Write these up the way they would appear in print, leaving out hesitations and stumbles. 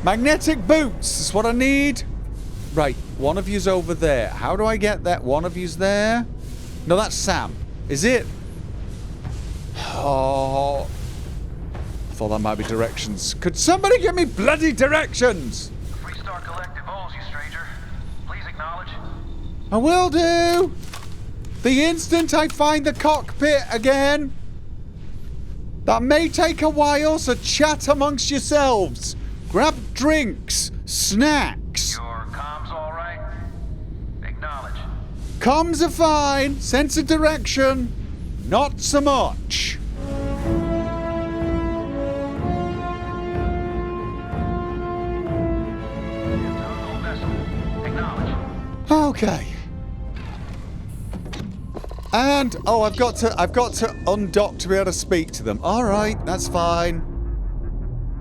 Magnetic boots is what I need. Right, one of you's over there. How do I get that? One of you's there. No, that's Sam. Is it? Oh. I thought that might be directions. Could somebody give me bloody directions? If we start collective holes, you stranger, please acknowledge. I will do. The instant I find the cockpit again. That may take a while, so chat amongst yourselves. Grab drinks, snacks. Your comms all right? Acknowledge. Comms are fine. Sense of direction, not so much. Total vessel. Acknowledge. Okay. And oh, I've got to undock to be able to speak to them. All right, that's fine.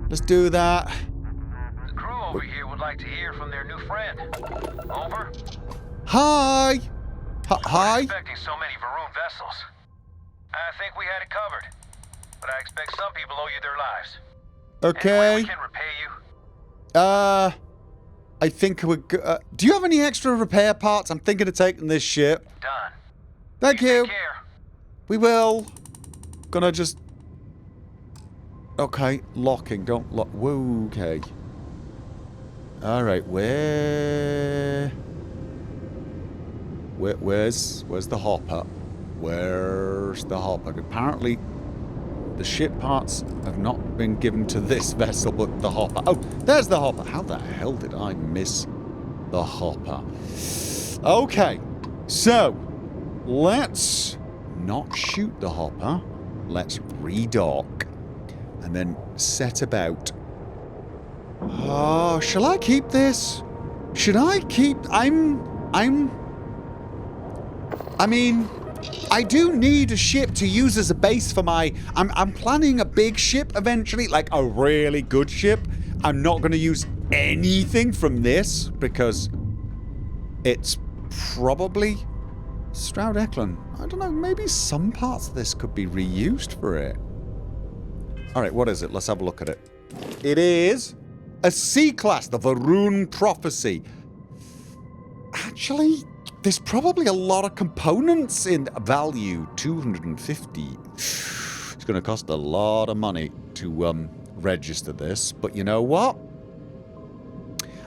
Let's do that. The crew over here would like to hear from their new friend. Over. Hi. Hi. Expecting so many Varun vessels. I think we had it covered, but I expect some people owe you their lives. Okay. Anyway, we can repay you. I think we're do you have any extra repair parts? I'm thinking of taking this ship. Done. Thank you. Take care. We will. Gonna just... Okay, locking. Don't lock. Whoa, okay. Alright, where's the hopper? Where's the hopper? Apparently, the ship parts have not been given to this vessel, but the hopper. Oh, there's the hopper. How the hell did I miss the hopper? Okay, so let's not shoot the hopper. Let's redock and then set about. Oh, shall I keep this? Should I keep... I mean, I do need a ship to use as a base for my... I'm planning a big ship eventually, like a really good ship. I'm not going to use anything from this because it's probably Stroud-Eklund. I don't know, maybe some parts of this could be reused for it. Alright, what is it? Let's have a look at it. It is a C-Class, the Varun Prophecy. Actually, there's probably a lot of components in value. 250. It's going to cost a lot of money to register this. But you know what?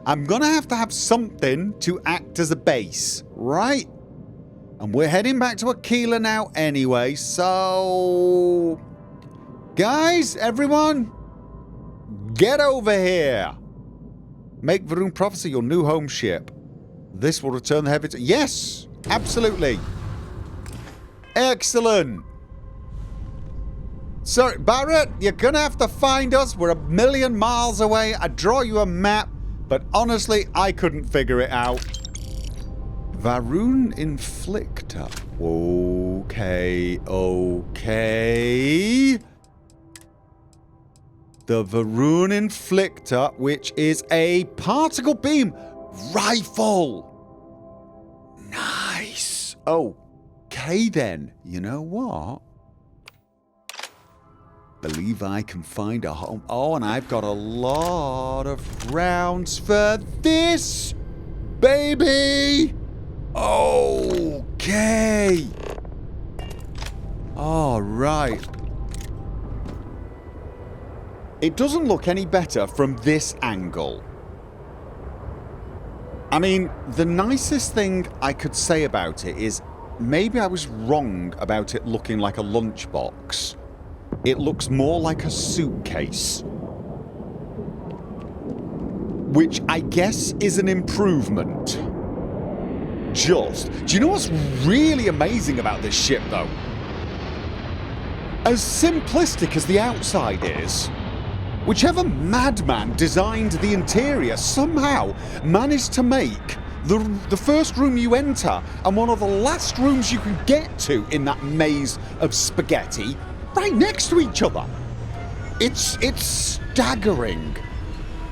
I'm going to have something to act as a base, right? And we're heading back to Akila now anyway, so... Guys, everyone, get over here. Make Varun Prophecy your new home ship. This will return the heavy... Yes, absolutely. Excellent. Sorry, Barrett, you're going to have to find us. We're 1,000,000 miles away. I draw you a map, but honestly, I couldn't figure it out. Varun Inflictor. Okay, okay. The Varun Inflictor, which is a particle beam rifle. Nice. Okay then. You know what? Believe I can find a home. Oh, and I've got a lot of rounds for this, baby. Okay. All right. It doesn't look any better from this angle. I mean, the nicest thing I could say about it is maybe I was wrong about it looking like a lunchbox. It looks more like a suitcase. Which I guess is an improvement. Just. Do you know what's really amazing about this ship, though? As simplistic as the outside is, whichever madman designed the interior somehow managed to make the first room you enter and one of the last rooms you can get to in that maze of spaghetti right next to each other. It's staggering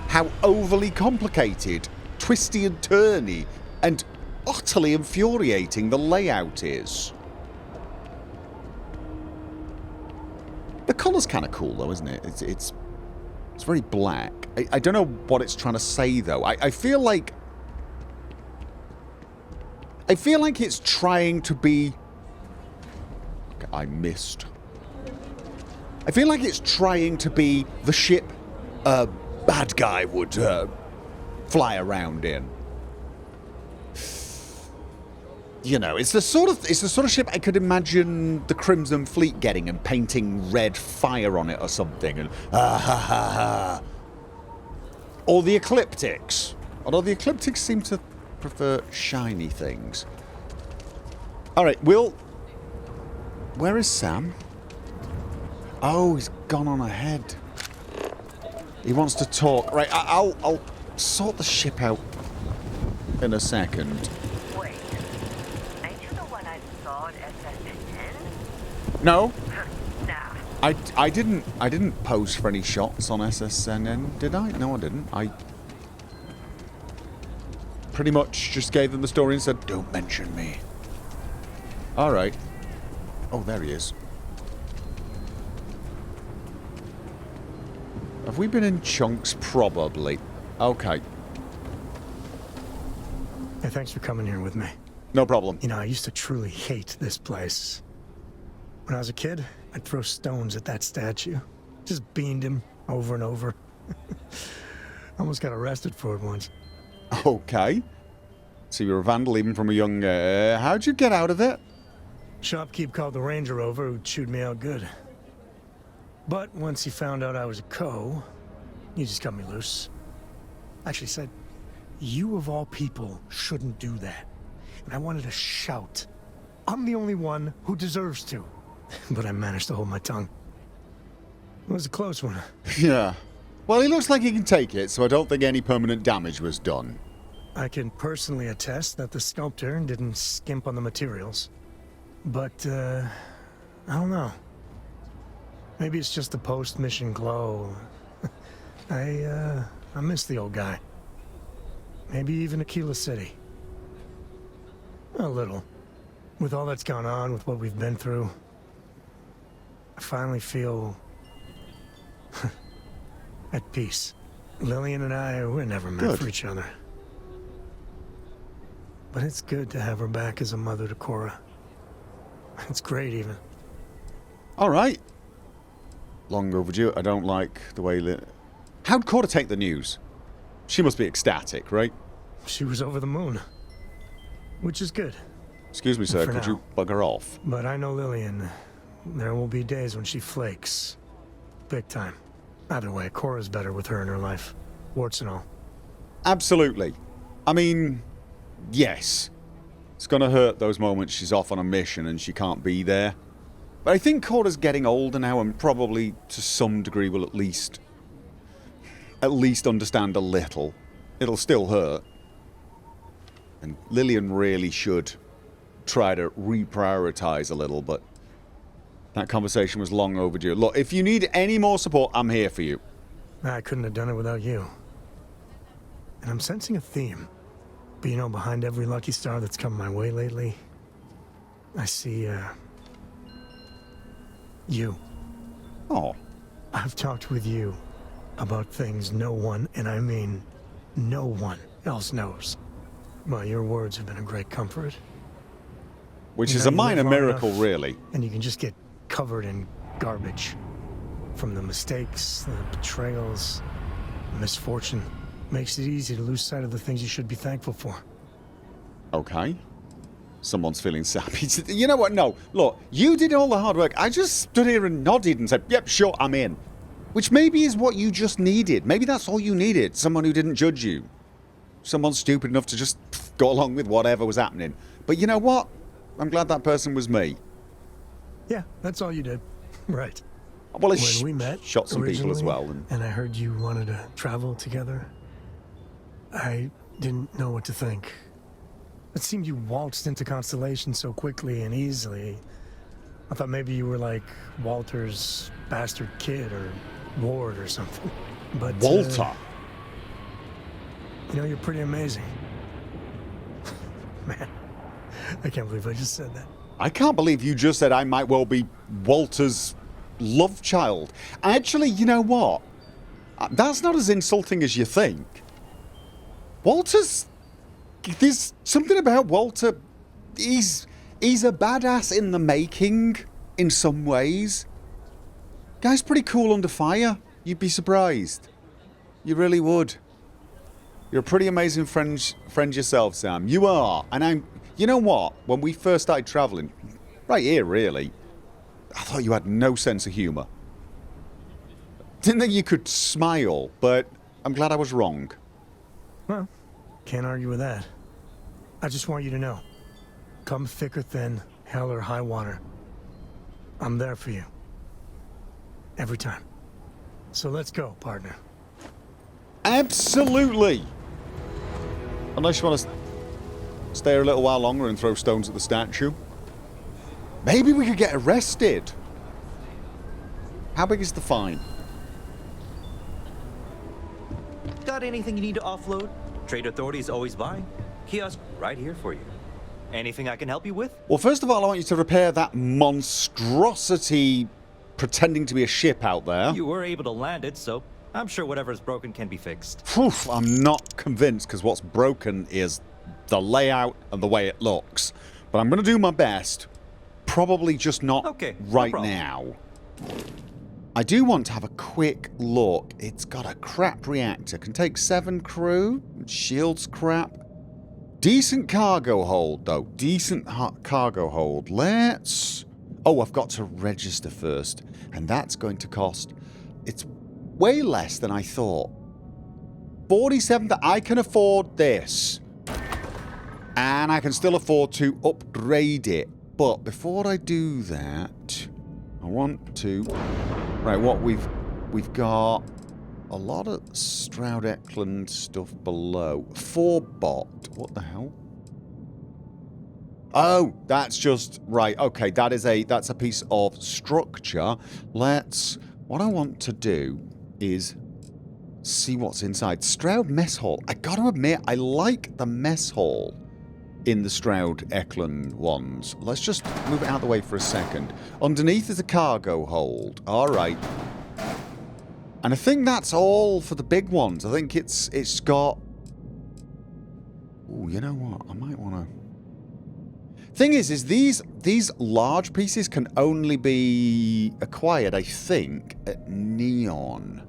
how overly complicated, twisty and turny, and utterly infuriating the layout is. The colour's kind of cool though, isn't it? It's very black. I don't know what it's trying to say, though. I feel like... it's trying to be... Okay, I missed. I feel like it's trying to be the ship a bad guy would fly around in. You know, it's the sort of ship I could imagine the Crimson Fleet getting and painting red fire on it or something. And or the Ecliptics. Although the Ecliptics seem to prefer shiny things. Alright, where is Sam? Oh, he's gone on ahead. He wants to talk. Right, I'll sort the ship out in a second. Wait, ain't you the one I saw at SSN? No, Nah. I didn't pose for any shots on SSNN, did I? No, I didn't. I pretty much just gave them the story and said, "Don't mention me." All right. Oh, there he is. Have we been in chunks? Probably. Okay. Hey, thanks for coming here with me. No problem. You know, I used to truly hate this place. When I was a kid, I'd throw stones at that statue. Just beamed him over and over. Almost got arrested for it once. Okay. So you were a vandal even from a young... how'd you get out of it? Shopkeep called the ranger over, who chewed me out good. But once he found out I was a co, he just cut me loose. Actually said, "You of all people shouldn't do that." And I wanted to shout, "I'm the only one who deserves to." But I managed to hold my tongue. It was a close one. Yeah. Well, he looks like he can take it, so I don't think any permanent damage was done. I can personally attest that the sculptor didn't skimp on the materials. But, I don't know. Maybe it's just the post-mission glow. I miss the old guy. Maybe even Akila City. A little. With all that's gone on, with what we've been through, I finally feel at peace. Lillian and I, we're never meant for each other. But it's good to have her back as a mother to Cora. It's great, even. All right. Long overdue. I don't like the way... How'd Cora take the news? She must be ecstatic, right? She was over the moon. Which is good. Excuse me, sir. For Could now. you bugger off? But I know Lillian. There will be days when she flakes. Big time. Either way, Cora's better with her in her life. Warts and all. Absolutely. I mean, yes. It's going to hurt those moments she's off on a mission and she can't be there. But I think Cora's getting older now and probably, to some degree, will at least understand a little. It'll still hurt. And Lillian really should try to reprioritize a little, but that conversation was long overdue. Look, if you need any more support, I'm here for you. I couldn't have done it without you. And I'm sensing a theme. But you know, behind every lucky star that's come my way lately, I see, you. Oh. I've talked with you about things no one, and I mean no one, else knows. Well, your words have been a great comfort. Which You is know, a you minor live long miracle, enough, really. And you can just get covered in garbage. From the mistakes, the betrayals, the misfortune. Makes it easy to lose sight of the things you should be thankful for. Okay. Someone's feeling sappy. You know what? No. Look, you did all the hard work. I just stood here and nodded and said, yep, sure, I'm in. Which maybe is what you just needed. Maybe that's all you needed. Someone who didn't judge you. Someone stupid enough to just go along with whatever was happening. But you know what? I'm glad that person was me. Yeah, that's all you did. Right. Well, it When we met shot some people as originally, well. And I heard you wanted to travel together, I didn't know what to think. It seemed you waltzed into Constellation so quickly and easily. I thought maybe you were like Walter's bastard kid or ward or something. But Walter? You know, you're pretty amazing. Man, I can't believe I just said that. I can't believe you just said I might well be Walter's love child. Actually, you know what? That's not as insulting as you think. Walter's... There's something about Walter... He's a badass in the making, in some ways. Guy's pretty cool under fire. You'd be surprised. You really would. You're a pretty amazing friend yourself, Sam. You are. And I'm... You know what? When we first started travelling, right here, really, I thought you had no sense of humour. Didn't think you could smile, but I'm glad I was wrong. Well, can't argue with that. I just want you to know. Come thick or thin, hell or high water. I'm there for you. Every time. So let's go, partner. Absolutely! Unless you want to stay a little while longer and throw stones at the statue. Maybe we could get arrested. How big is the fine? Got anything you need to offload? Trade Authority's always buying. Kiosk right here for you. Anything I can help you with? Well, first of all, I want you to repair that monstrosity pretending to be a ship out there. You were able to land it, so I'm sure whatever's broken can be fixed. Oof, I'm not convinced, because what's broken is the layout and the way it looks. But I'm going to do my best. Probably just not right now. I do want to have a quick look. It's got a crap reactor. Can take 7 crew. Shields crap. Decent cargo hold, though. Decent cargo hold. Let's... Oh, I've got to register first. And that's going to cost... It's way less than I thought. 47... I can afford this. And I can still afford to upgrade it. But before I do that, I want to... Right, what we've got a lot of Stroud-Eklund stuff below. 4-bot. What the hell? Oh, that's just... Right, okay, that's a piece of structure. What I want to do is see what's inside. Stroud Mess Hall. I gotta admit, I like the mess hall in the Stroud-Eklund ones. Let's just move it out of the way for a second. Underneath is a cargo hold. Alright. And I think that's all for the big ones. I think it's got... Ooh, you know what? I might want to... Thing is these large pieces can only be acquired, I think, at Neon.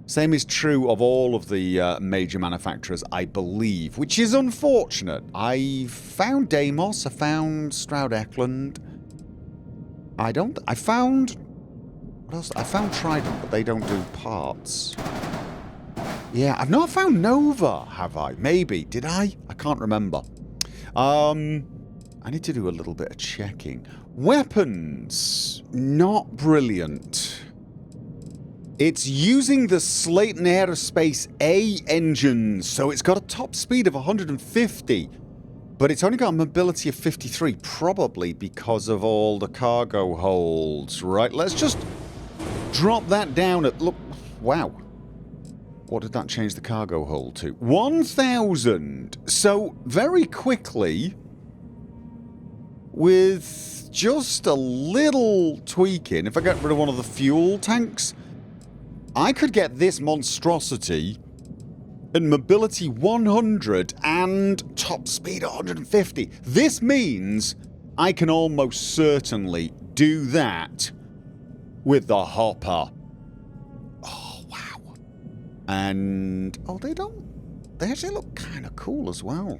Same is true of all of the major manufacturers, I believe, which is unfortunate. I found Deimos, I found Stroud-Eklund. I found... What else? I found Trident, but they don't do parts. Yeah, I've not found Nova, have I? Maybe. Did I? I can't remember. I need to do a little bit of checking. Weapons. Not brilliant. It's using the Slayton Aerospace A engines, so it's got a top speed of 150, but it's only got a mobility of 53, probably because of all the cargo holds. Right, let's just drop that down at... Look, wow. What did that change the cargo hold to? 1,000. So, very quickly, with just a little tweaking, if I get rid of one of the fuel tanks... I could get this monstrosity and mobility 100 and top speed 150. This means I can almost certainly do that with the hopper. Oh, wow. And... Oh, they don't... They actually look kind of cool as well.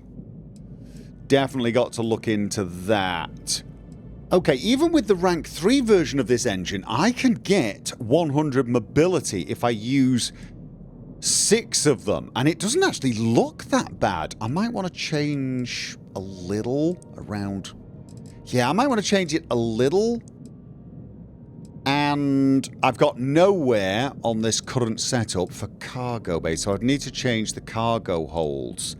Definitely got to look into that. Okay, even with the rank 3 version of this engine, I can get 100 mobility if I use 6 of them. And it doesn't actually look that bad. I might want to change a little around... Yeah, I might want to change it a little. And I've got nowhere on this current setup for cargo bay, so I'd need to change the cargo holds.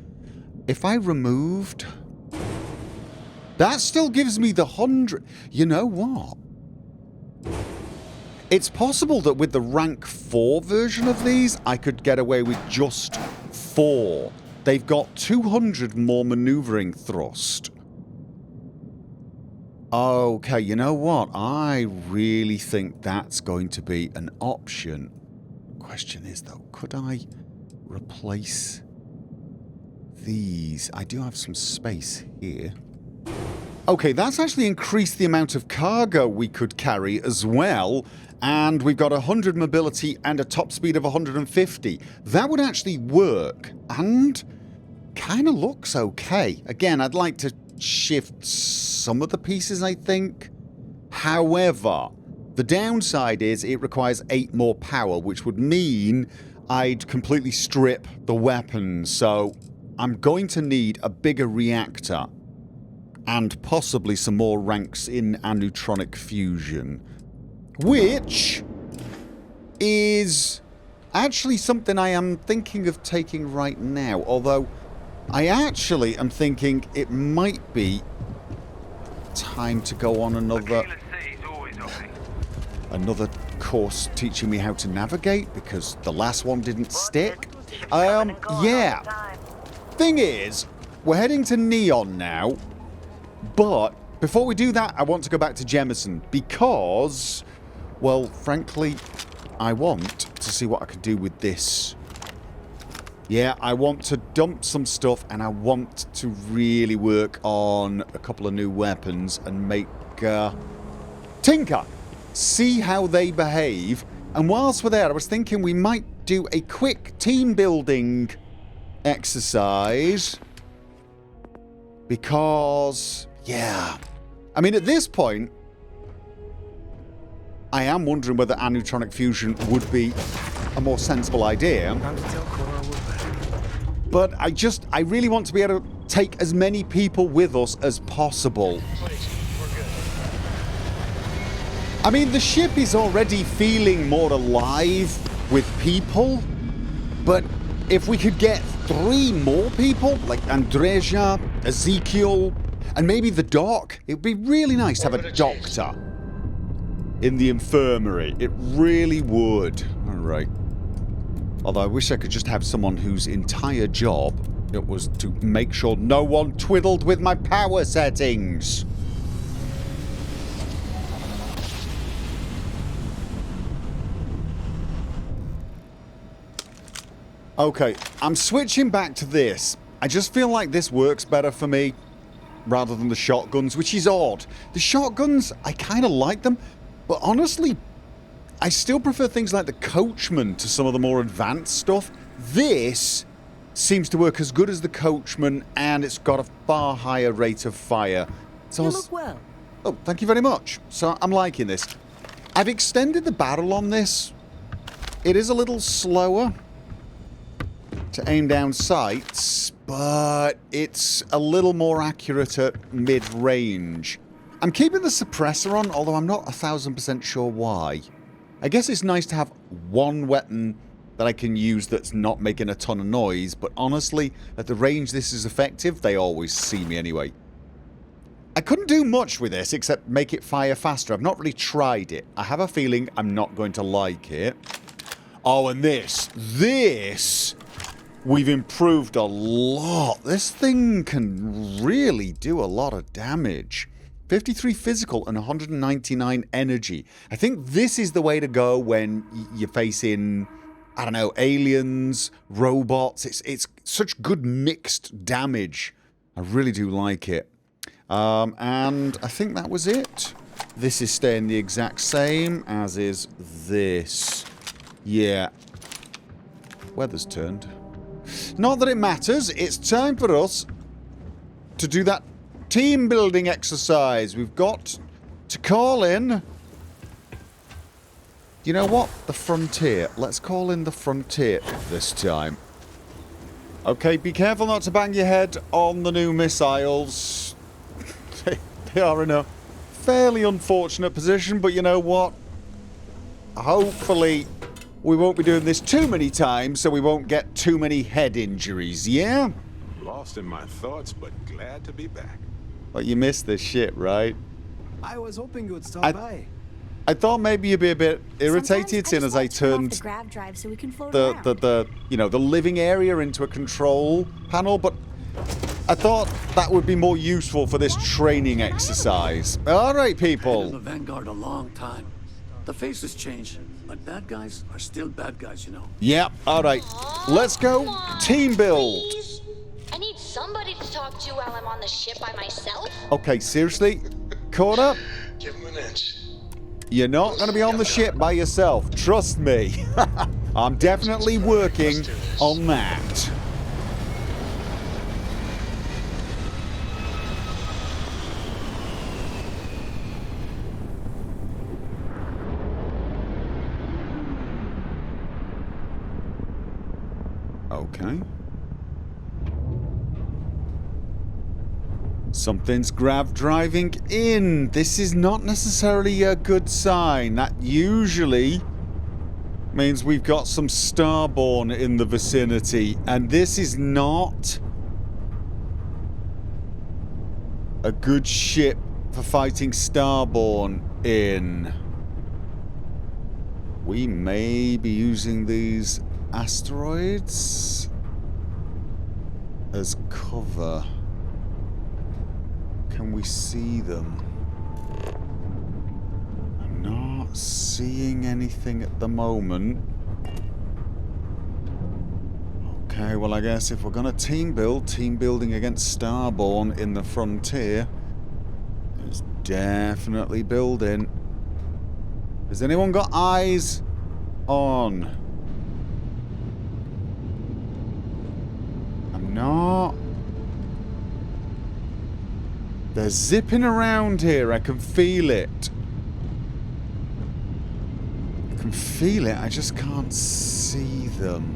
If I removed... That still gives me the 100... You know what? It's possible that with the rank 4 version of these, I could get away with just 4. They've got 200 more maneuvering thrust. Okay, you know what? I really think that's going to be an option. question is, though, could I replace these? I do have some space here. Okay, that's actually increased the amount of cargo we could carry as well. And we've got 100 mobility and a top speed of 150. That would actually work. And kind of looks okay. Again, I'd like to shift some of the pieces, I think. However, the downside is it requires 8 more power, which would mean I'd completely strip the weapons. So I'm going to need a bigger reactor and possibly some more ranks in anutronic fusion, which is actually something I am thinking of taking right now, although I actually am thinking it might be time to go on another course teaching me how to navigate, because the last one didn't stick. Yeah. Thing is, we're heading to Neon now, but before we do that, I want to go back to Jemison because, well, frankly, I want to see what I can do with this. Yeah, I want to dump some stuff, and I want to really work on a couple of new weapons and make tinker. See how they behave. And whilst we're there, I was thinking we might do a quick team building exercise. Because, yeah. I mean, at this point, I am wondering whether anutronic fusion would be a more sensible idea. But I really want to be able to take as many people with us as possible. I mean, the ship is already feeling more alive with people, but if we could get 3 more people, like Andreja, Ezekiel, and maybe the doc, it would be really nice to have a doctor in the infirmary. It really would. All right. Although I wish I could just have someone whose entire job it was to make sure no one twiddled with my power settings. Okay, I'm switching back to this. I just feel like this works better for me rather than the shotguns, which is odd. The shotguns, I kind of like them, but honestly, I still prefer things like the Coachman to some of the more advanced stuff. This seems to work as good as the Coachman, and it's got a far higher rate of fire. So you look well. Oh, thank you very much. So I'm liking this. I've extended the barrel on this. It is a little slower to aim down sights, but it's a little more accurate at mid-range. I'm keeping the suppressor on, although I'm not 1000% sure why. I guess it's nice to have one weapon that I can use that's not making a ton of noise, but honestly, at the range this is effective, they always see me anyway. I couldn't do much with this except make it fire faster. I've not really tried it. I have a feeling I'm not going to like it. Oh, and this, we've improved a lot. This thing can really do a lot of damage. 53 physical and 199 energy. I think this is the way to go when you're facing, I don't know, aliens, robots. It's such good mixed damage. I really do like it. And I think that was it. This is staying the exact same, as is this. Yeah. Weather's turned. Not that it matters. It's time for us to do that team building exercise. We've got to call in... You know what? The Frontier. Let's call in the Frontier this time. Okay, be careful not to bang your head on the new missiles. They are in a fairly unfortunate position, but you know what? Hopefully we won't be doing this too many times, so we won't get too many head injuries, yeah? Lost in my thoughts, but glad to be back. But you missed this shit, right? I was hoping you would stop by. I thought maybe you'd be a bit irritated seeing as I turned the grav drive so we can float the you know, the living area into a control panel, but I thought that would be more useful for this training exercise. All right, Been in people. the Vanguard a long time. The faces change. But bad guys are still bad guys, you know. Yep, alright. Let's go. Come on, Team build. please. I need somebody to talk to while I'm on the ship by myself. Okay, seriously? Caught up? Give him an inch. You're not going to be on the ship by yourself. Trust me. I'm definitely working on that. Okay. Something's grav driving in. This is not necessarily a good sign. That usually means we've got some Starborn in the vicinity, and this is not a good ship for fighting Starborn in. We may be using these asteroids as cover. Can we see them? I'm not seeing anything at the moment. Okay, well I guess if we're gonna team building against Starborn in the frontier is definitely building. Has anyone got eyes on? I'm not. They're zipping around here. I can feel it. I can feel it. I just can't see them.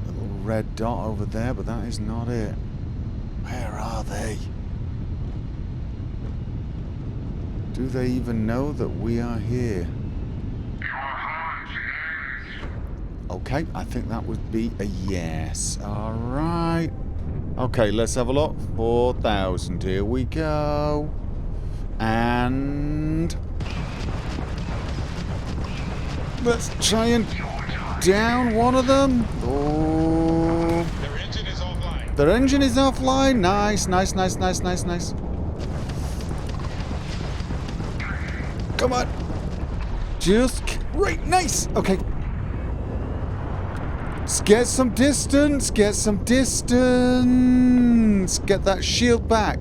A little red dot over there, but that is not it. Where are they? Do they even know that we are here? Okay, I think that would be a yes. Alright. Okay, let's have a look. 4,000. Here we go. And let's try and down one of them. Oh. Their engine is offline. Their engine is offline. Nice, nice, nice, nice, nice, nice. Come on. Just right. Nice. Okay. Let's get some distance. Get some distance. Get that shield back.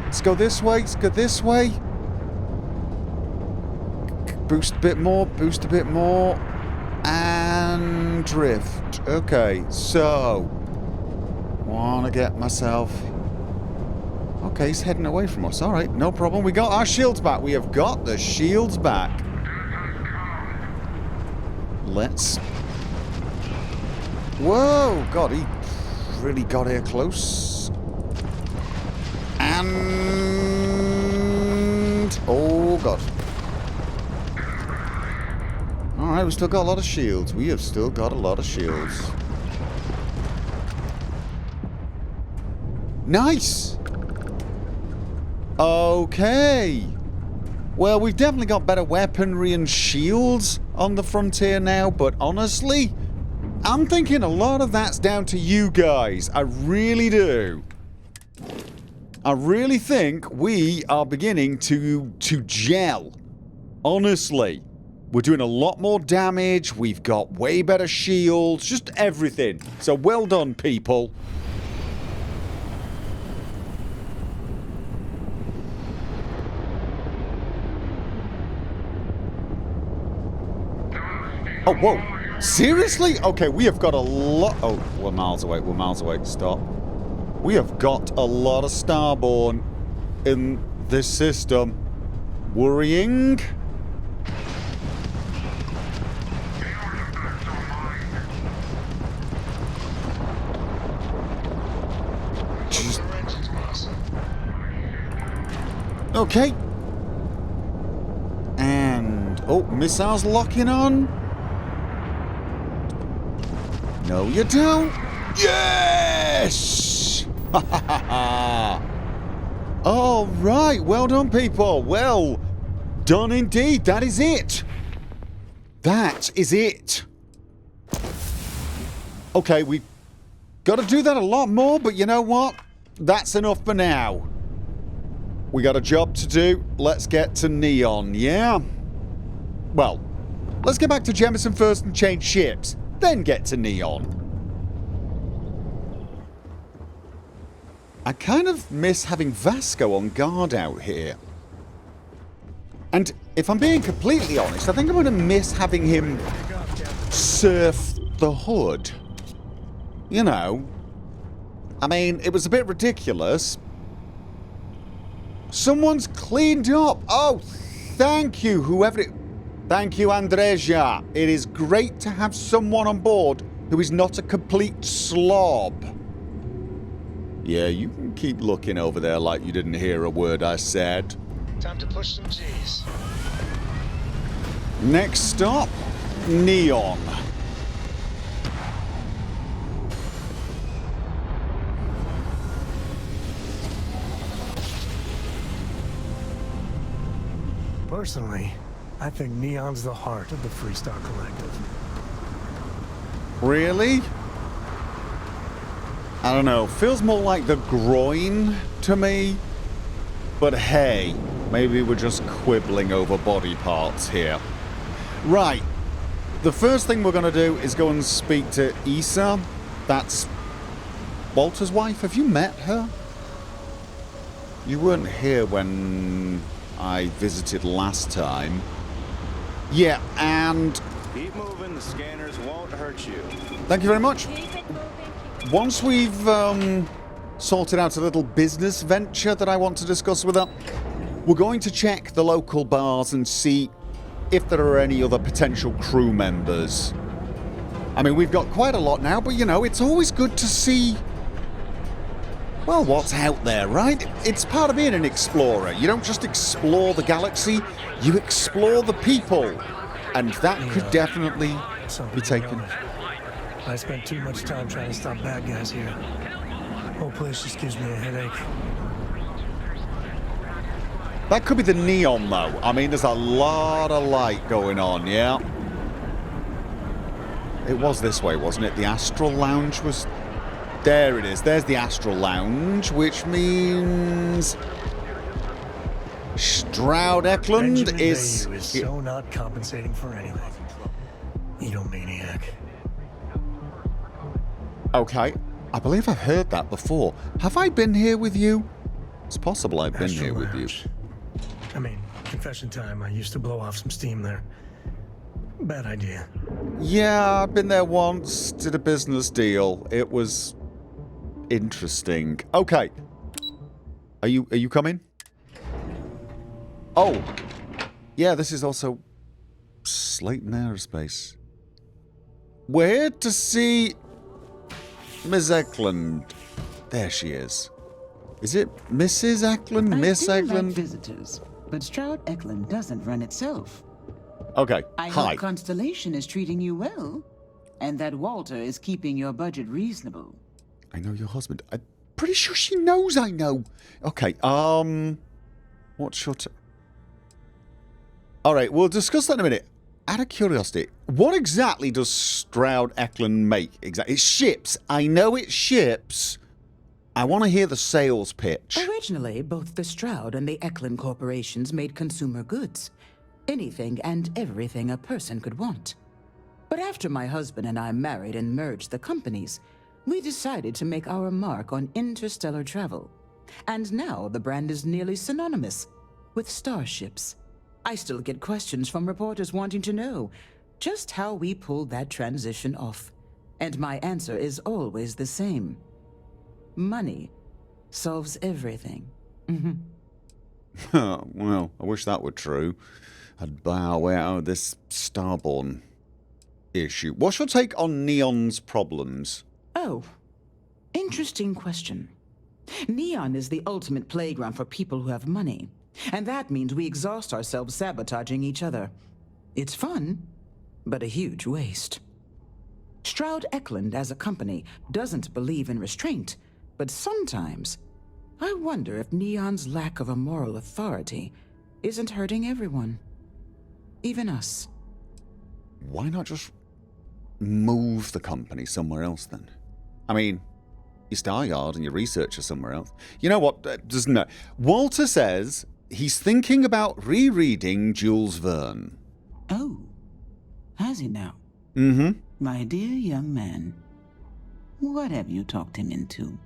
Let's go this way. Let's go this way. Boost a bit more. Boost a bit more. And drift. Okay. So. Want to get myself. Okay, he's heading away from us. Alright, no problem. We got our shields back. We have got the shields back. Let's... Whoa! God, he really got here close. And... Oh, God. Alright, we still got a lot of shields. We have still got a lot of shields. Nice! Okay. Well, we've definitely got better weaponry and shields on the frontier now, but honestly, I'm thinking a lot of that's down to you guys. I really do. I really think we are beginning to gel. Honestly. We're doing a lot more damage. We've got way better shields. Just everything. So well done, people. Oh, whoa. Seriously? Okay, we have got a lot... Oh, we're miles away. We're miles away. Stop. We have got a lot of Starborn in this system. Worrying. Jeez. Okay. And... Oh, missiles locking on. No, you don't. Yes! Ha ha ha ha! All right, well done, people. Well done indeed. That is it. That is it. Okay, we've got to do that a lot more, but you know what? That's enough for now. We got a job to do. Let's get to Neon, yeah? Well, let's get back to Jemison first and change ships, then get to Neon. I kind of miss having Vasco on guard out here. And if I'm being completely honest, I think I'm going to miss having him surf the hood. You know, I mean, it was a bit ridiculous. Someone's cleaned up. Oh, thank you, whoever it... Thank you, Andreja. It is great to have someone on board who is not a complete slob. Yeah, you can keep looking over there like you didn't hear a word I said. Time to push some G's. Next stop, Neon. Personally, I think Neon's the heart of the Freestar Collective. Really? I don't know. Feels more like the groin to me. But hey, maybe we're just quibbling over body parts here. Right. The first thing we're going to do is go and speak to Issa. That's Walter's wife. Have you met her? You weren't here when I visited last time. Yeah, and... Keep moving, the scanners won't hurt you. Thank you very much. Once we've sorted out a little business venture that I want to discuss with her, we're going to check the local bars and see if there are any other potential crew members. I mean, we've got quite a lot now, but you know, it's always good to see, well, what's out there, right? It's part of being an explorer. You don't just explore the galaxy, you explore the people. And that could definitely be taken. I spent too much time trying to stop bad guys here. Whole place just gives me a headache. That could be the Neon, though. I mean, there's a lot of light going on, yeah? It was this way, wasn't it? The Astral Lounge was... There it is. There's the Astral Lounge, which means... Stroud-Eklund is so not compensating for anything. Egomaniac. Okay. I believe I've heard that before. Have I been here with you? It's possible I've been here with you. I mean, confession time. I used to blow off some steam there. Bad idea. Yeah, I've been there once. Did a business deal. It was interesting. Okay. Are you coming? Oh. Yeah, this is also Slayton Aerospace. We're here to see Ms. Eklund. There she is. Is it Mrs. Eklund? Miss Eklund? Like visitors, but Stroud-Eklund doesn't run itself. Okay. I Hi. hope Constellation is treating you well, and that Walter is keeping your budget reasonable. I know your husband. I'm pretty sure she knows I know. Okay. What's your... All right, we'll discuss that in a minute. Out of curiosity, what exactly does Stroud-Eklund make? Exactly, it's ships. I know it's ships. I want to hear the sales pitch. Originally, both the Stroud and the Eklund corporations made consumer goods. Anything and everything a person could want. But after my husband and I married and merged the companies, we decided to make our mark on interstellar travel. And now the brand is nearly synonymous with starships. I still get questions from reporters wanting to know just how we pulled that transition off. And my answer is always the same. Money solves everything. Well, I wish that were true. I'd buy our way out of this Starborn issue. What's your take on Neon's problems? Oh, interesting question. Neon is the ultimate playground for people who have money. And that means we exhaust ourselves sabotaging each other. It's fun, but a huge waste. Stroud-Eklund as a company doesn't believe in restraint, but sometimes I wonder if Neon's lack of a moral authority isn't hurting everyone. Even us. Why not just move the company somewhere else then? I mean, your Star Yard and your research are somewhere else. You know what? Doesn't Walter says he's thinking about rereading Jules Verne. Oh, has he now? Mm-hmm. My dear young man, what have you talked him into?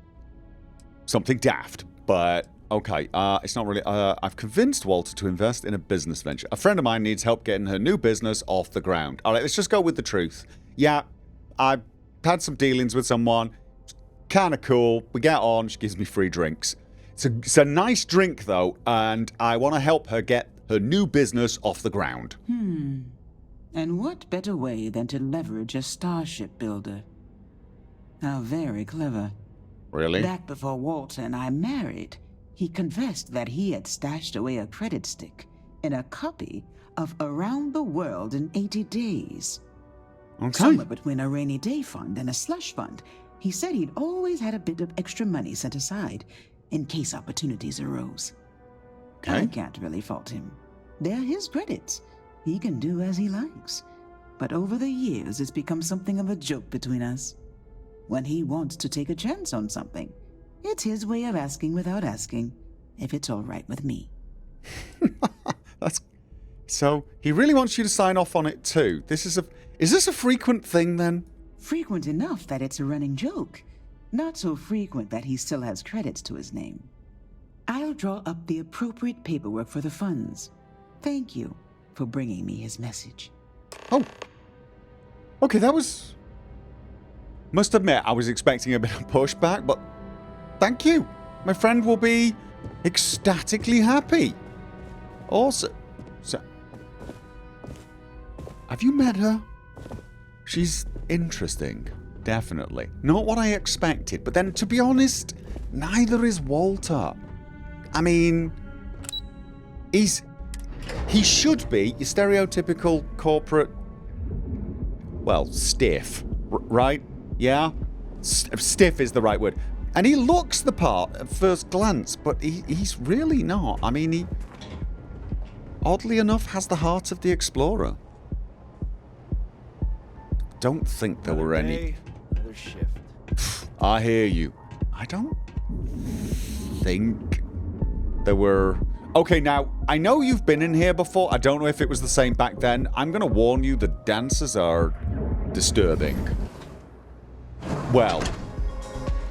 Something daft, but okay. It's not really... I've convinced Walter to invest in a business venture. A friend of mine needs help getting her new business off the ground. All right, let's just go with the truth. Yeah, I've had some dealings with someone. Kind of cool. We get on. She gives me free drinks. It's a nice drink, though, and I want to help her get her new business off the ground. And what better way than to leverage a starship builder? How very clever. Really? Back before Walter and I married, he confessed that he had stashed away a credit stick in a copy of Around the World in 80 Days. Okay. Somewhere between a rainy day fund and a slush fund, he said he'd always had a bit of extra money set aside in case opportunities arose. Okay. I can't really fault him. They're his credits. He can do as he likes. But over the years, it's become something of a joke between us. When he wants to take a chance on something, it's his way of asking without asking if it's all right with me. That's... So, he really wants you to sign off on it too. Is this a frequent thing then? Frequent enough that it's a running joke. Not so frequent that he still has credits to his name. I'll draw up the appropriate paperwork for the funds. Thank you for bringing me his message. Oh. Okay, that was... Must admit, I was expecting a bit of pushback, but thank you. My friend will be ecstatically happy. Also... So... Have you met her? She's interesting. Definitely. Not what I expected, but then, to be honest, neither is Walter. I mean... He should be your stereotypical corporate... Well, stiff. Right? Yeah? Stiff is the right word. And he looks the part at first glance, but he's really not. I mean, he... Oddly enough, has the heart of the explorer. Don't think there were any... Another shift. I hear you. I don't think there were... Okay, now, I know you've been in here before. I don't know if it was the same back then. I'm going to warn you, the dancers are disturbing. Well,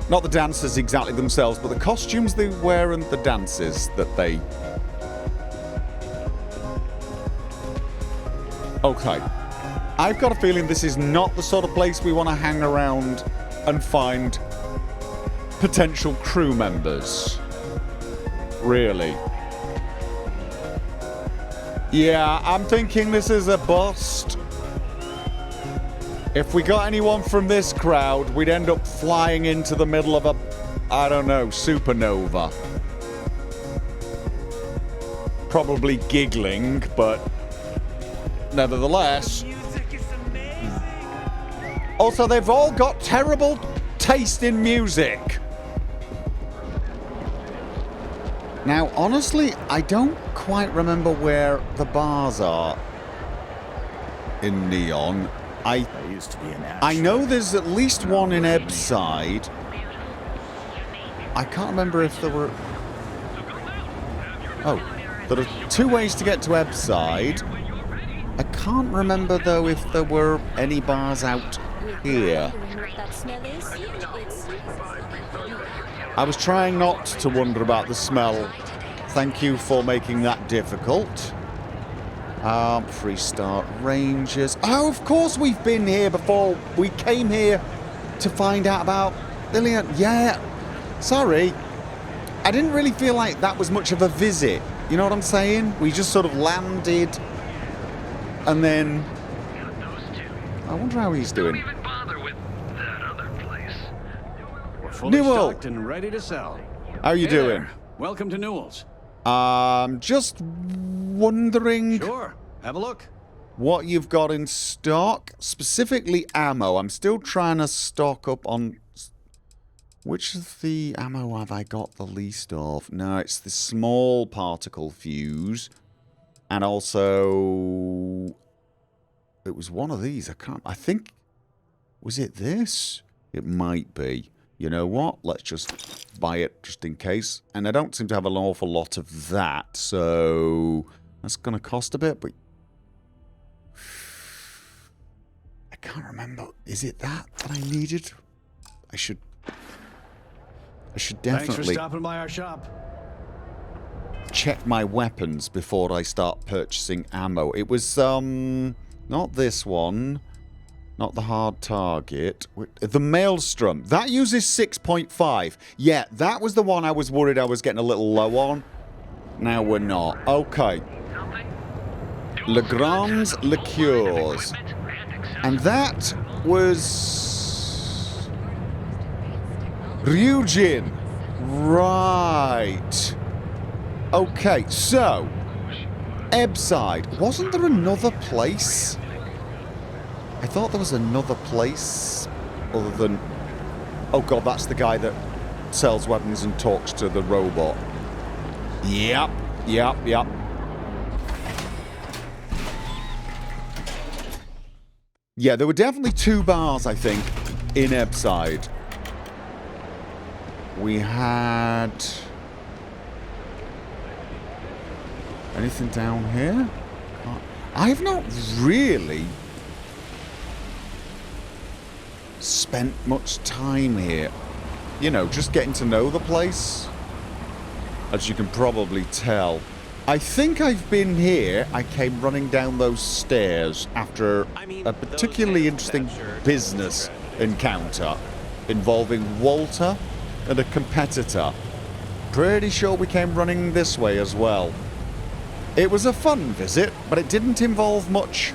not the dancers exactly themselves, but the costumes they wear and the dances that they... Okay. I've got a feeling this is not the sort of place we want to hang around and find potential crew members. Really. Yeah, I'm thinking this is a bust. If we got anyone from this crowd, we'd end up flying into the middle of a, I don't know, supernova. Probably giggling, but nevertheless. Also, they've all got terrible taste in music. Now, honestly, I don't quite remember where the bars are in Neon. I know there's at least one in Ebbside. I can't remember if there were... Oh, there are 2 ways to get to Ebbside. I can't remember, though, if there were any bars out here. I was trying not to wonder about the smell. Thank you for making that difficult. Freestart Rangers. Oh, of course we've been here before. We came here to find out about Lillian. Yeah. Sorry. I didn't really feel like that was much of a visit. You know what I'm saying? We just sort of landed and then... I wonder how he's doing. We're fully Newell. stocked and ready to sell. How you Hey doing? there. Welcome to Newell's. Just wondering... Sure. Have a look. What you've got in stock, specifically ammo. I'm still trying to stock up on... Which of the ammo have I got the least of? No, it's the small particle fuse. And also... It was one of these. I think... Was it this? It might be. You know what? Let's just buy it just in case. And I don't seem to have an awful lot of that, so... That's going to cost a bit, but... can't remember. Is it that I needed? I should Thanks for definitely stopping by our shop. check my weapons before I start purchasing ammo. It was, not this one. Not the hard target. The Maelstrom. That uses 6.5. Yeah, that was the one I was worried I was getting a little low on. Now we're not. Okay. Legrand's Liqueurs. And that was... Ryujin. Right. Okay, so... Ebside. Wasn't there another place? I thought there was another place other than... Oh god, that's the guy that sells weapons and talks to the robot. Yep. Yeah, there were definitely 2 bars, I think, in Ebside. We had... Anything down here? I've not really spent much time here. You know, just getting to know the place. As you can probably tell. I think I've been here. I came running down those stairs after a particularly interesting business encounter involving Walter and a competitor. Pretty sure we came running this way as well. It was a fun visit, but it didn't involve much,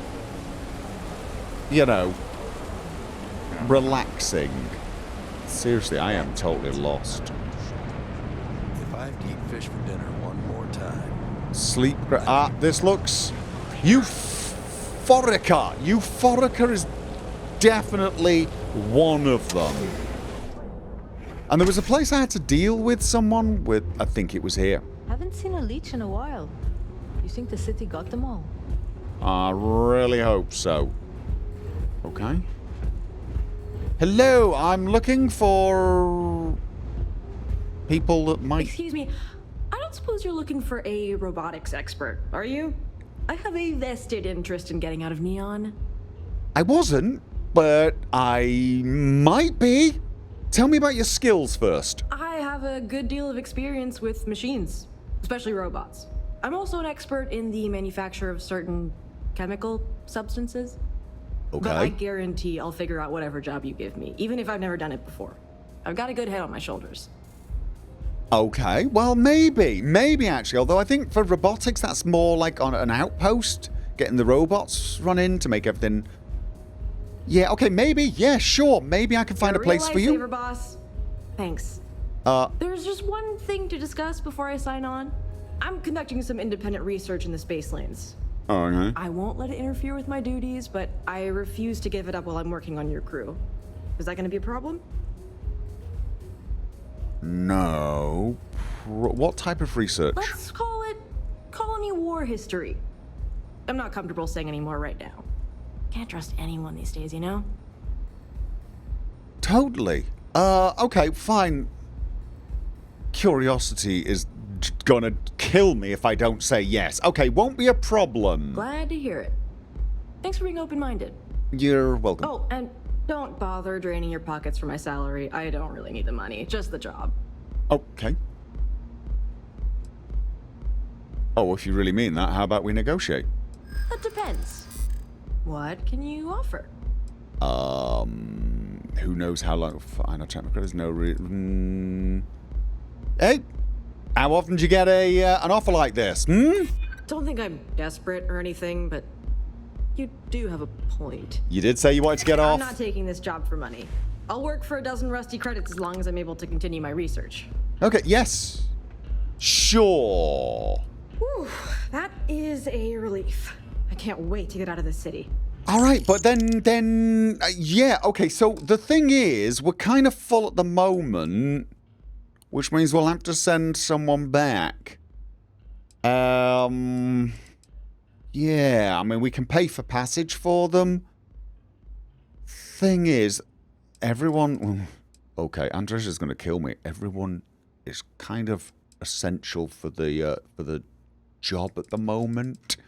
you know, relaxing. Seriously, I am totally lost. If I have to eat fish for dinner one more time. Sleep. This looks... Euphorica. Euphorica is definitely one of them. And there was a place I had to deal with someone with... I think it was here. Haven't seen a leech in a while. You think the city got them all? I really hope so. Okay. Hello, I'm looking for... people that might... Excuse me, I don't suppose you're looking for a robotics expert, are you? I have a vested interest in getting out of Neon. I wasn't, but I might be. Tell me about your skills first. I have a good deal of experience with machines, especially robots. I'm also an expert in the manufacture of certain chemical substances. Okay. But I guarantee I'll figure out whatever job you give me, even if I've never done it before. I've got a good head on my shoulders. Okay, well, maybe. Maybe, actually. Although I think for robotics, that's more like on an outpost. Getting the robots running to make everything... Yeah, okay, maybe. Yeah, sure. Maybe I can find a place for you. Lifesaver, boss. Thanks. There's just one thing to discuss before I sign on. I'm conducting some independent research in the space lanes. Okay. I won't let it interfere with my duties, but I refuse to give it up while I'm working on your crew. Is that going to be a problem? No. What type of research? Let's call it colony war history. I'm not comfortable saying any more right now. Can't trust anyone these days, you know? Totally. Okay, fine. Curiosity is gonna kill me if I don't say yes. Okay, won't be a problem. Glad to hear it. Thanks for being open-minded. You're welcome. Oh, and don't bother draining your pockets for my salary. I don't really need the money, just the job. Okay. Oh, if you really mean that, how about we negotiate? That depends. What can you offer? Who knows how long... I know technical credits, no... Hey! How often do you get an offer like this, Don't think I'm desperate or anything, but you do have a point. You did say you wanted to get off. I'm not taking this job for money. I'll work for a dozen rusty credits as long as I'm able to continue my research. Okay, yes. Sure. Whew, that is a relief. I can't wait to get out of the city. All right, but then, yeah, okay, so the thing is, we're kind of full at the moment, which means we'll have to send someone back. Yeah, I mean, we can pay for passage for them. Thing is, everyone... Okay, Andresa's going to kill me. Everyone is kind of essential for the job at the moment.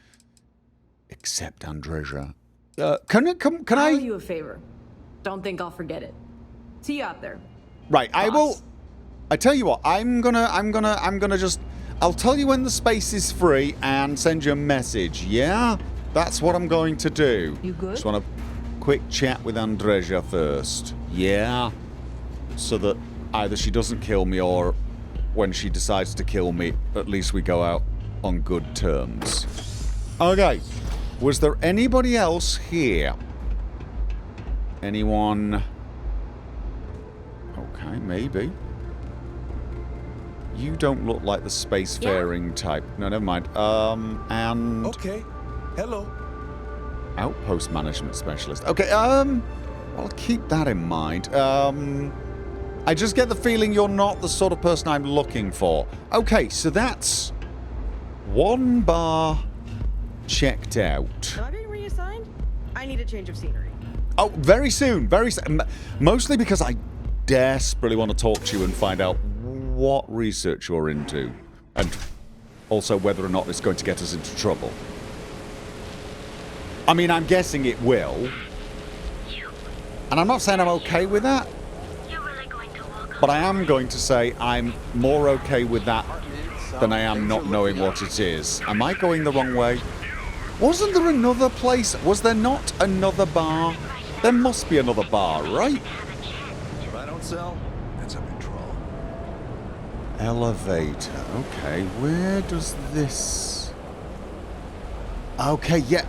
Except Andresa. Can I'll I? do you a favor. Don't think I'll forget it. See you out there. Right, I will. Boss. I tell you what, I'm gonna just. I'll tell you when the space is free and send you a message. Yeah, that's what I'm going to do. You good? Just want a quick chat with Andreja first. Yeah, so that either she doesn't kill me or when she decides to kill me, at least we go out on good terms. Okay, was there anybody else here? Anyone? Okay, maybe. You don't look like the spacefaring type. No, never mind. And... Okay. Hello. Outpost management specialist. Okay, I'll keep that in mind. I just get the feeling you're not the sort of person I'm looking for. Okay, so that's one bar checked out. Not getting reassigned? I need a change of scenery. Oh, very soon, very soon. Mostly because I desperately want to talk to you and find out what research you're into. And also whether or not it's going to get us into trouble. I mean, I'm guessing it will. And I'm not saying I'm okay with that. But I am going to say I'm more okay with that than I am not knowing what it is. Am I going the wrong way? Wasn't there another place? Was there not another bar? There must be another bar, right? If I don't sell, that's up control. Elevator. Okay, where does this... Okay, yeah,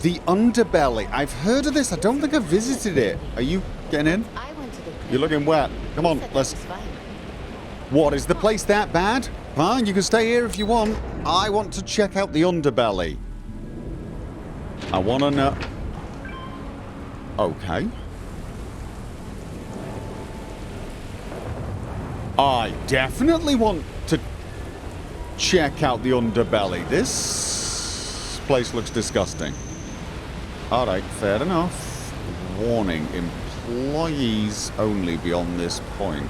the underbelly. I've heard of this. I don't think I've visited it. Are you getting in? I went to the You're looking wet. Come on, let's... What, is the place that bad? Fine, you can stay here if you want. I want to check out the underbelly. I want to know... Okay. I definitely want to check out the underbelly. This place looks disgusting. Alright, fair enough. Warning, employees only beyond this point.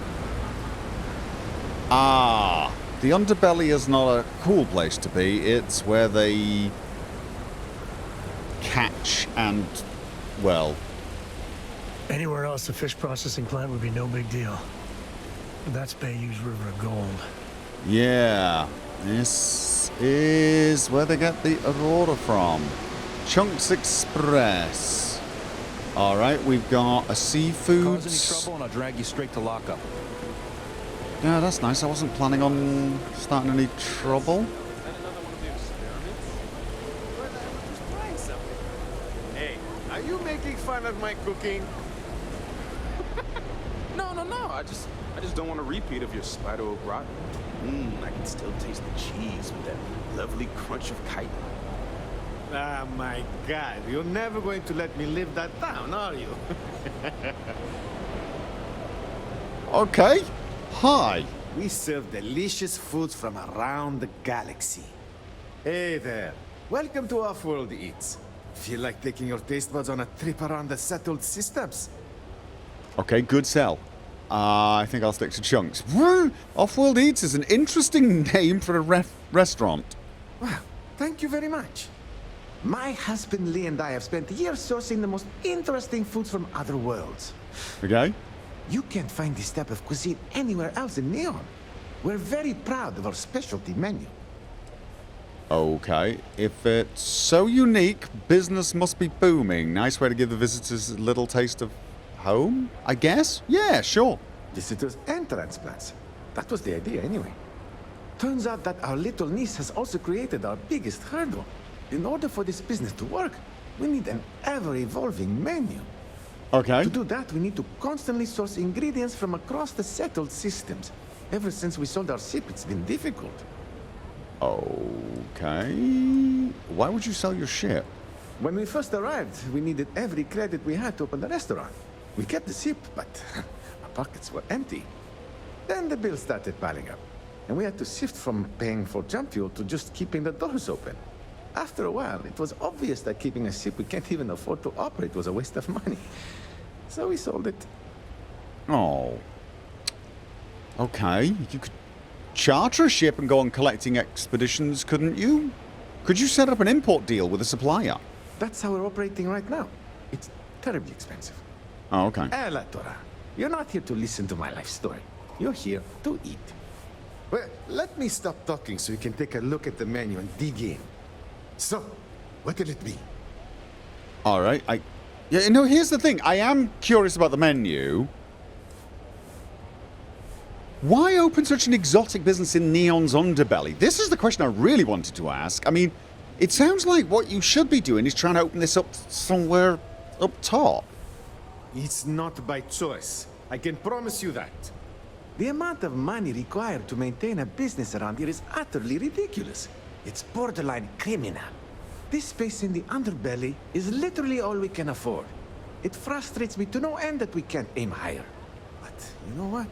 Ah, the underbelly is not a cool place to be. It's where they catch and, well... Anywhere else a fish processing plant would be no big deal. That's Bayou's River of Gold. Yeah, this is where they get the Aurora from. Chunks Express. Alright, we've got a seafood... Cause any trouble and I'll drag you straight to lockup. Yeah, that's nice. I wasn't planning on starting any trouble. Hey, are you making fun of my cooking? No. I just don't want a repeat of your spider au gratin. I can still taste the cheese with that lovely crunch of chitin. Ah, my God. You're never going to let me live that down, are you? Okay. Hi. We serve delicious foods from around the galaxy. Hey there. Welcome to Offworld Eats. Feel like taking your taste buds on a trip around the settled systems? Okay, good sell. I think I'll stick to Chunks. Offworld Eats is an interesting name for a restaurant. Well, thank you very much. My husband Lee and I have spent years sourcing the most interesting foods from other worlds. Okay. You can't find this type of cuisine anywhere else in Neon. We're very proud of our specialty menu. Okay. If it's so unique, business must be booming. Nice way to give the visitors a little taste of home, I guess? Yeah, sure. Visitors and transplants. That was the idea anyway. Turns out that our little niece has also created our biggest hurdle. In order for this business to work, we need an ever-evolving menu. Okay. To do that, we need to constantly source ingredients from across the settled systems. Ever since we sold our ship, it's been difficult. Okay. Why would you sell your ship? When we first arrived, we needed every credit we had to open the restaurant. We kept the ship, but our pockets were empty. Then the bills started piling up, and we had to shift from paying for jump fuel to just keeping the doors open. After a while, it was obvious that keeping a ship we can't even afford to operate was a waste of money. So we sold it. Oh. Okay. You could charter a ship and go on collecting expeditions, couldn't you? Could you set up an import deal with a supplier? That's how we're operating right now. It's terribly expensive. Oh, okay. Tora, you're not here to listen to my life story. You're here to eat. Well, let me stop talking so you can take a look at the menu and dig in. So, what will it be? All right. Yeah, no, here's the thing. I am curious about the menu. Why open such an exotic business in Neon's underbelly? This is the question I really wanted to ask. I mean, it sounds like what you should be doing is trying to open this up somewhere up top. It's not by choice. I can promise you that. The amount of money required to maintain a business around here is utterly ridiculous. It's borderline criminal. This space in the underbelly is literally all we can afford. It frustrates me to no end that we can't aim higher. But you know what?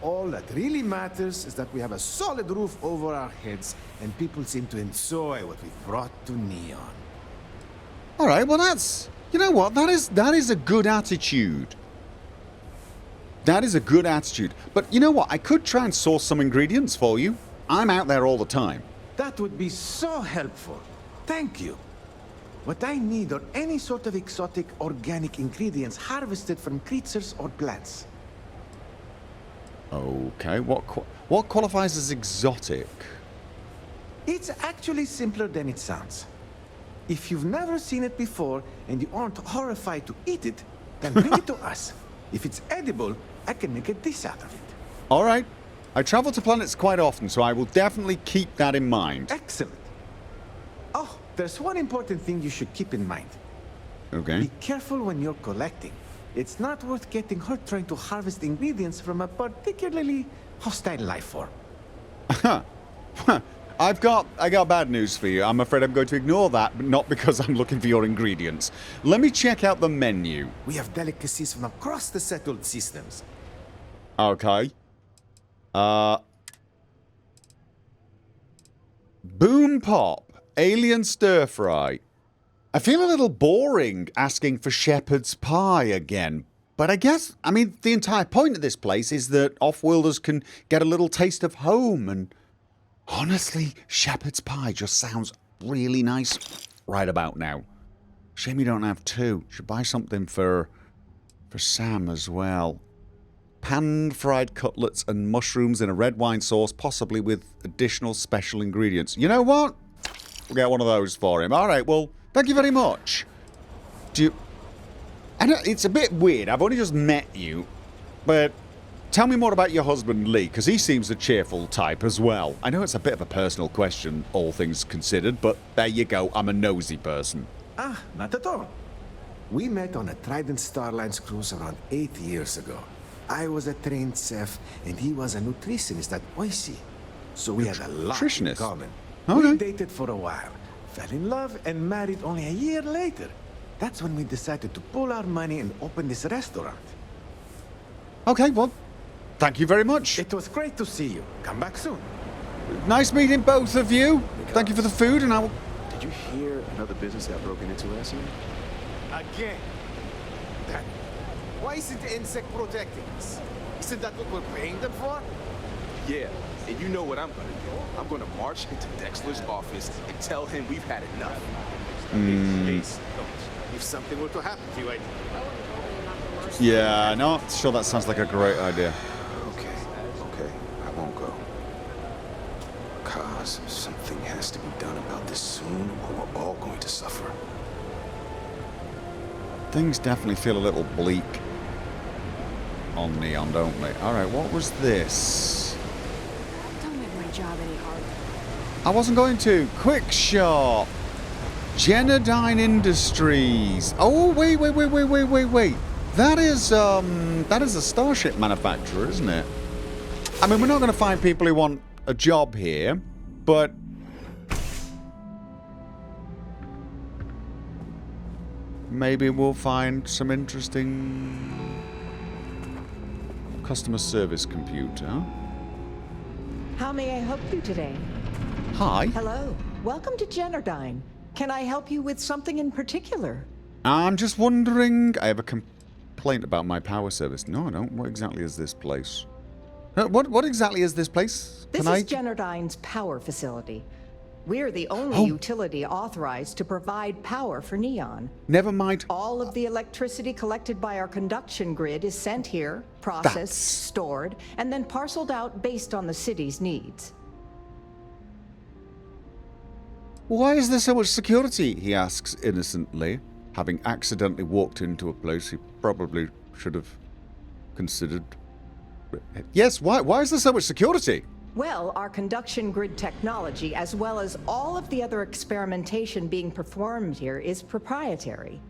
All that really matters is that we have a solid roof over our heads and people seem to enjoy what we've brought to Neon. All right, well that's... You know what? That is a good attitude. That is a good attitude. But you know what? I could try and source some ingredients for you. I'm out there all the time. That would be so helpful. Thank you. What I need are any sort of exotic organic ingredients harvested from creatures or plants. Okay, what qualifies as exotic? It's actually simpler than it sounds. If you've never seen it before and you aren't horrified to eat it, then bring it to us. If it's edible, I can make a dish out of it. All right. I travel to planets quite often, so I will definitely keep that in mind. Excellent. Oh, there's one important thing you should keep in mind. Okay. Be careful when you're collecting. It's not worth getting hurt trying to harvest ingredients from a particularly hostile life form. I got bad news for you. I'm afraid I'm going to ignore that, but not because I'm looking for your ingredients. Let me check out the menu. We have delicacies from across the settled systems. Okay. Boom Pop. Alien Stir Fry. I feel a little boring asking for shepherd's pie again. But I mean, the entire point of this place is that off-worlders can get a little taste of home and... Honestly, shepherd's pie just sounds really nice right about now. Shame you don't have two. Should buy something for Sam as well. Panned fried cutlets and mushrooms in a red wine sauce, possibly with additional special ingredients. You know what? We'll get one of those for him. All right, well, thank you very much. I know it's a bit weird. I've only just met you, but... Tell me more about your husband, Lee, because he seems a cheerful type as well. I know it's a bit of a personal question, all things considered, but there you go. I'm a nosy person. Ah, not at all. We met on a Trident Starlines cruise around 8 years ago. I was a trained chef, and he was a nutritionist at Oishi. So we had a lot in common. Okay. We dated for a while, fell in love, and married only a year later. That's when we decided to pool our money and open this restaurant. Okay, well... Thank you very much. It was great to see you. Come back soon. Nice meeting both of you. Thank you for the food, and I will... Did you hear another business got broken into last year? Again. Damn it. Why isn't the insect protecting us? Isn't that what we're paying them for? Yeah, and you know what I'm gonna do. I'm gonna march into Dexler's office and tell him we've had enough. Please, don't. If something were to happen to you, Yeah, no, sure that sounds like a great idea. Okay, I won't go. Cause something has to be done about this soon, or we're all going to suffer. Things definitely feel a little bleak on Neon, don't they? Alright, what was this? Don't make my job any harder. I wasn't going to. Quick shop. Generdyne Industries. Oh, wait. That is a starship manufacturer, isn't it? I mean, we're not going to find people who want a job here, but... Maybe we'll find some interesting... customer service computer. How may I help you today? Hi. Hello. Welcome to Generdyne. Can I help you with something in particular? I'm just wondering... I have a complaint about my power service. No, I don't. What exactly is this place? What exactly is this place? This is Generdyne's power facility. We're the only utility authorized to provide power for Neon. Never mind. All of the electricity collected by our conduction grid is sent here, processed, That's... stored, and then parceled out based on the city's needs. Why is there so much security? He asks innocently, having accidentally walked into a place he probably should have considered. Yes, why is there so much security? Well, our conduction grid technology, as well as all of the other experimentation being performed here, is proprietary.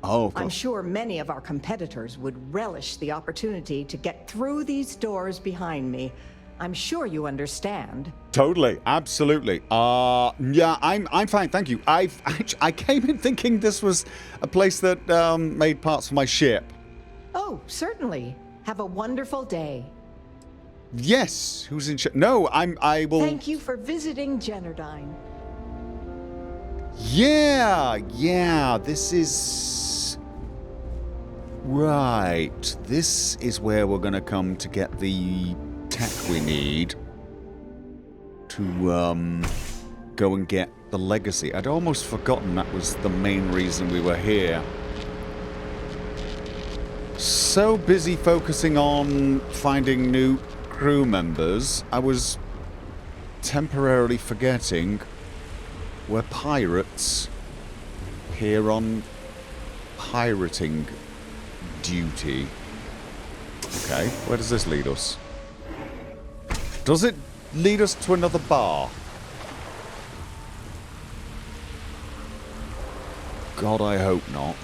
Oh, I'm sure many of our competitors would relish the opportunity to get through these doors behind me. I'm sure you understand. Totally, absolutely. Yeah, I'm fine, thank you. I came in thinking this was a place that made parts for my ship. Oh, certainly. Have a wonderful day. Yes, who's in charge? No, I will... Thank you for visiting Generdyne. Yeah, this is... Right, this is where we're gonna come to get the tech we need to go and get the legacy. I'd almost forgotten that was the main reason we were here. So busy focusing on finding new crew members, I was temporarily forgetting we're pirates here on pirating duty. Okay, where does this lead us? Does it lead us to another bar? God, I hope not.